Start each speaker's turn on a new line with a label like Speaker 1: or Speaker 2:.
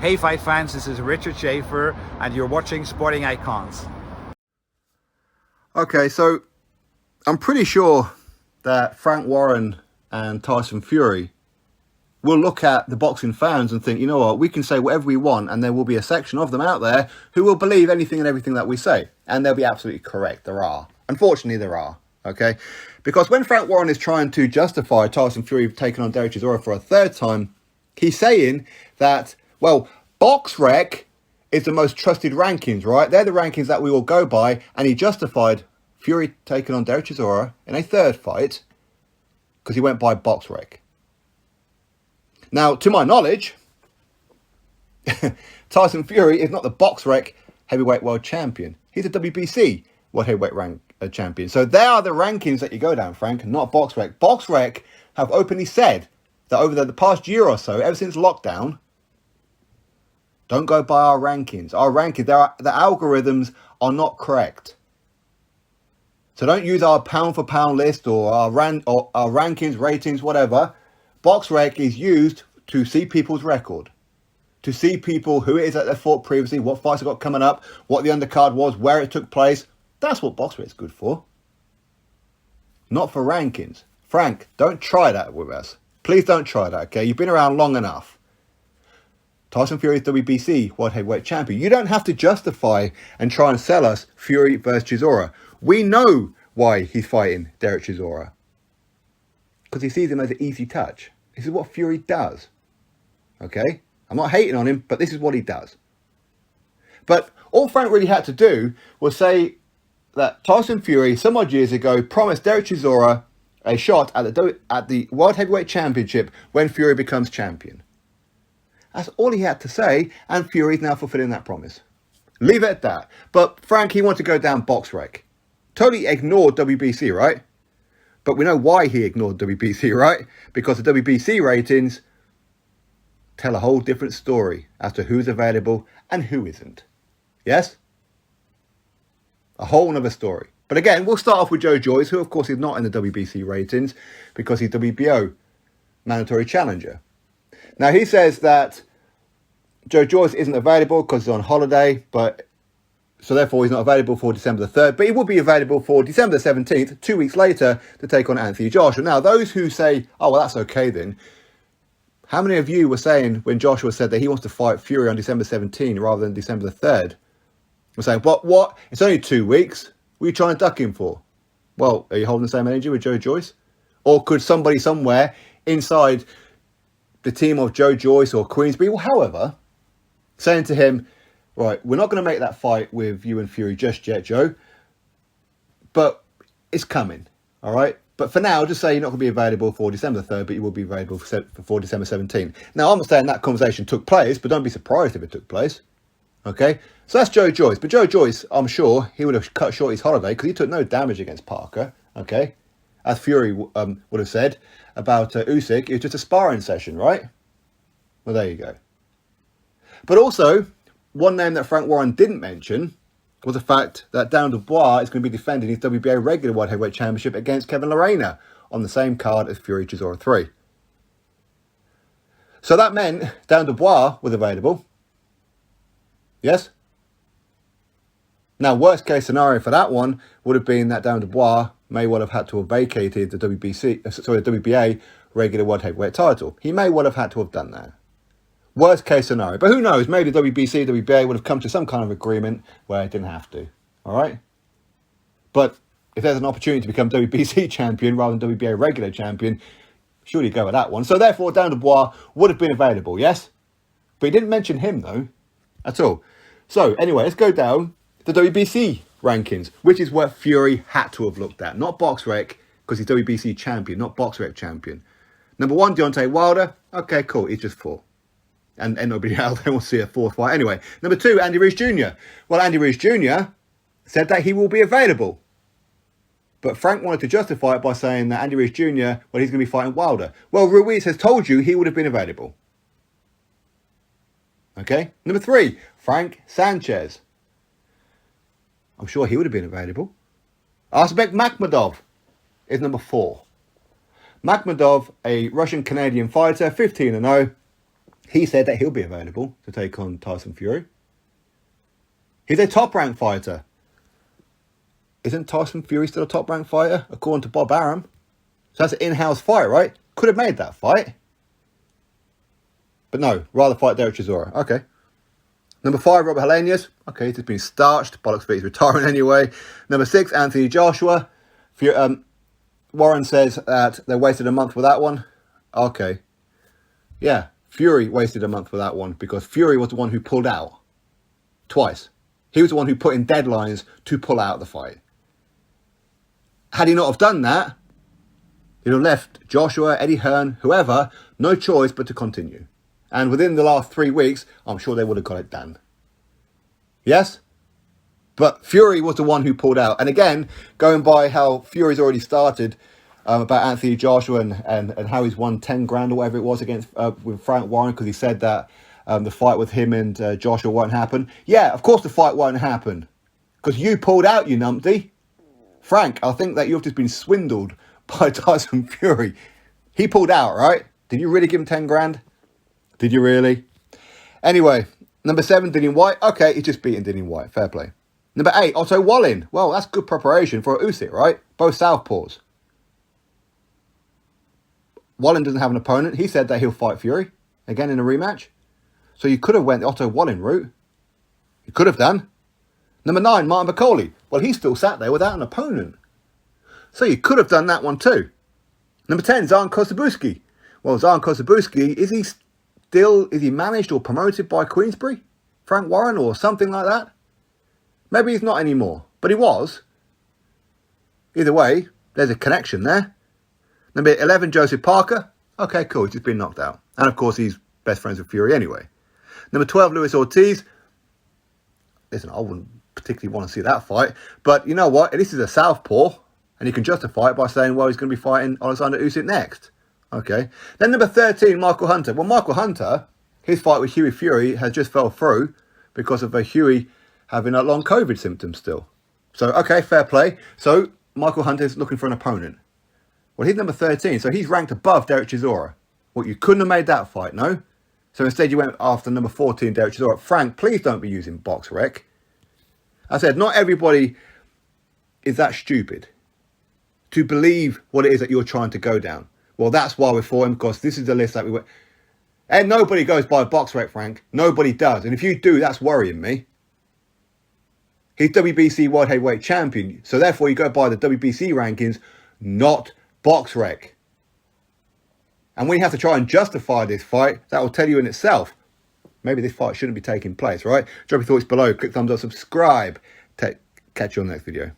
Speaker 1: Hey fight fans, this is Richard Schaefer and you're watching Sporting Icons.
Speaker 2: Okay, so I'm pretty sure that Frank Warren and Tyson Fury will look at the boxing fans and think, you know what, we can say whatever we want and there will be a section of them out there who will believe anything and everything that we say. And they'll be absolutely correct. There are. Unfortunately, there are. Okay? Because when Frank Warren is trying to justify Tyson Fury taking on Derek Chisora for a third time, he's saying that, well, BOXREC is the most trusted rankings, right? They're the rankings that we will go by. And he justified Fury taking on Derek Chisora in a third fight because he went by BOXREC. Now, to my knowledge, Tyson Fury is not the BOXREC heavyweight world champion. He's a WBC world heavyweight champion. So they are the rankings that you go down, Frank, not BOXREC. BOXREC have openly said that over the past year or so, ever since lockdown, don't go by our rankings. Our rankings, the algorithms are not correct. So don't use our pound for pound list or our rankings, ratings, whatever. BOXREC is used to see people's record, to see people who it is that they fought previously, what fights they got coming up, what the undercard was, where it took place. That's what BOXREC is good for. Not for rankings. Frank, don't try that with us. Please don't try that, okay? You've been around long enough. Tyson Fury is WBC World Heavyweight Champion. You don't have to justify and try and sell us Fury versus Chisora. We know why he's fighting Derek Chisora. Because he sees him as an easy touch. This is what Fury does. Okay? I'm not hating on him, but this is what he does. But all Frank really had to do was say that Tyson Fury, some odd years ago, promised Derek Chisora a shot at the World Heavyweight Championship when Fury becomes champion. That's all he had to say, and Fury's now fulfilling that promise. Leave it at that. But Frank, he wanted to go down BOXREC. Totally ignored WBC, right? But we know why he ignored WBC, right? Because the WBC ratings tell a whole different story as to who's available and who isn't. Yes? A whole nother story. But again, we'll start off with Joyce, who of course is not in the WBC ratings because he's WBO mandatory challenger. Now he says that Joyce isn't available because he's on holiday, so therefore he's not available for December the 3rd, but he will be available for December the 17th, 2 weeks later, to take on Anthony Joshua. Now, those who say, oh, well, that's okay then, how many of you were saying when Joshua said that he wants to fight Fury on December 17th rather than December the 3rd? We're saying, what? It's only 2 weeks. What are you trying to duck him for? Well, are you holding the same energy with Joyce? Or could somebody somewhere inside the team of Joyce or Queensberry, or however, saying to him, right, we're not going to make that fight with you and Fury just yet, Joe, but it's coming, all right? But for now, just say you're not going to be available for December 3rd, but you will be available for December 17th. Now, I'm not saying that conversation took place, but don't be surprised if it took place, okay? So that's Joyce. But Joyce, I'm sure he would have cut short his holiday because he took no damage against Parker, okay? As Fury would have said about Usyk, it was just a sparring session, right? Well, there you go. But also, one name that Frank Warren didn't mention was the fact that Darren Dubois is going to be defending his WBA regular World Heavyweight Championship against Kevin Lerena on the same card as Fury Chisora 3. So that meant Darren Dubois was available. Yes? Now, worst case scenario for that one would have been that Darren Dubois may well have had to have vacated the WBA regular World Heavyweight title. He may well have had to have done that. Worst case scenario. But who knows? Maybe the WBC, WBA would have come to some kind of agreement where it didn't have to. All right? But if there's an opportunity to become WBC champion rather than WBA regular champion, surely go with that one. So therefore, Darren Dubois would have been available, yes? But he didn't mention him, though, at all. So anyway, let's go down the WBC rankings, which is what Fury had to have looked at. Not BOXREC, because he's WBC champion, not BOXREC champion. Number 1, Deontay Wilder. Okay, cool. He's just 4. And nobody else. They will see a 4th fight. Anyway, number 2, Andy Ruiz Jr. Well, Andy Ruiz Jr. said that he will be available. But Frank wanted to justify it by saying that Andy Ruiz Jr., well, he's going to be fighting Wilder. Well, Ruiz has told you he would have been available. Okay? Number 3, Frank Sanchez. I'm sure he would have been available. Arsbek Makhmudov is number 4. Makhmudov, a Russian-Canadian fighter, 15-0. he said that he'll be available to take on Tyson Fury. He's a top-ranked fighter. Isn't Tyson Fury still a top-ranked fighter, according to Bob Arum? So that's an in-house fight, right? Could have made that fight. But no, rather fight Derek Chisora. Okay. Number 5, Robert Helenius. Okay, he's just been starched. Bollocks, but he's retiring anyway. Number 6, Anthony Joshua. Warren says that they wasted a month with that one. Okay. Yeah, Fury wasted a month with that one because Fury was the one who pulled out. Twice. He was the one who put in deadlines to pull out the fight. Had he not have done that, he'd have left Joshua, Eddie Hearn, whoever, no choice but to continue. And within the last 3 weeks, I'm sure they would have got it done. Yes? But Fury was the one who pulled out. And again, going by how Fury's already started about Anthony Joshua and how he's won 10 grand or whatever it was against with Frank Warren, because he said that the fight with him and Joshua won't happen. Yeah, of course the fight won't happen. Because you pulled out, you numpty. Frank, I think that you've just been swindled by Tyson Fury. He pulled out, right? Did you really give him 10 grand? Did you really? Anyway, number 7, Dillian White. Okay, he's just beaten Dillian White. Fair play. Number 8, Otto Wallin. Well, that's good preparation for Usyk, right? Both southpaws. Wallin doesn't have an opponent. He said that he'll fight Fury again in a rematch. So you could have went the Otto Wallin route. You could have done. Number 9, Martin Bakole. Well, he's still sat there without an opponent. So you could have done that one too. Number 10, Zhan Kosabuski. Well, Zhan Kosabuski, is he managed or promoted by Queensbury? Frank Warren or something like that? Maybe he's not anymore, but he was. Either way, there's a connection there. Number 11, Joseph Parker. Okay, cool, he's just been knocked out. And of course, he's best friends with Fury anyway. Number 12, Luis Ortiz. Listen, I wouldn't particularly want to see that fight. But you know what? This is a southpaw. And you can justify it by saying, well, he's going to be fighting Alexander Usyk next. Okay. Then number 13, Michael Hunter. Well, Michael Hunter, his fight with Hughie Fury has just fell through because of Hughie having a long COVID symptom still. So, okay, fair play. So, Michael Hunter's looking for an opponent. Well, he's number 13, so he's ranked above Derek Chisora. Well, you couldn't have made that fight, no? So instead you went after number 14, Derek Chisora. Frank, please don't be using BOXREC. I said, not everybody is that stupid to believe what it is that you're trying to go down. Well, that's why we're for him, because this is the list that we went. And nobody goes by BOXREC, Frank. Nobody does. And if you do, that's worrying me. He's WBC World Heavyweight Champion. So therefore, you go by the WBC rankings, not BOXREC. And when you have to try and justify this fight, that will tell you in itself, maybe this fight shouldn't be taking place, right? Drop your thoughts below. Click thumbs up, subscribe. Catch you on the next video.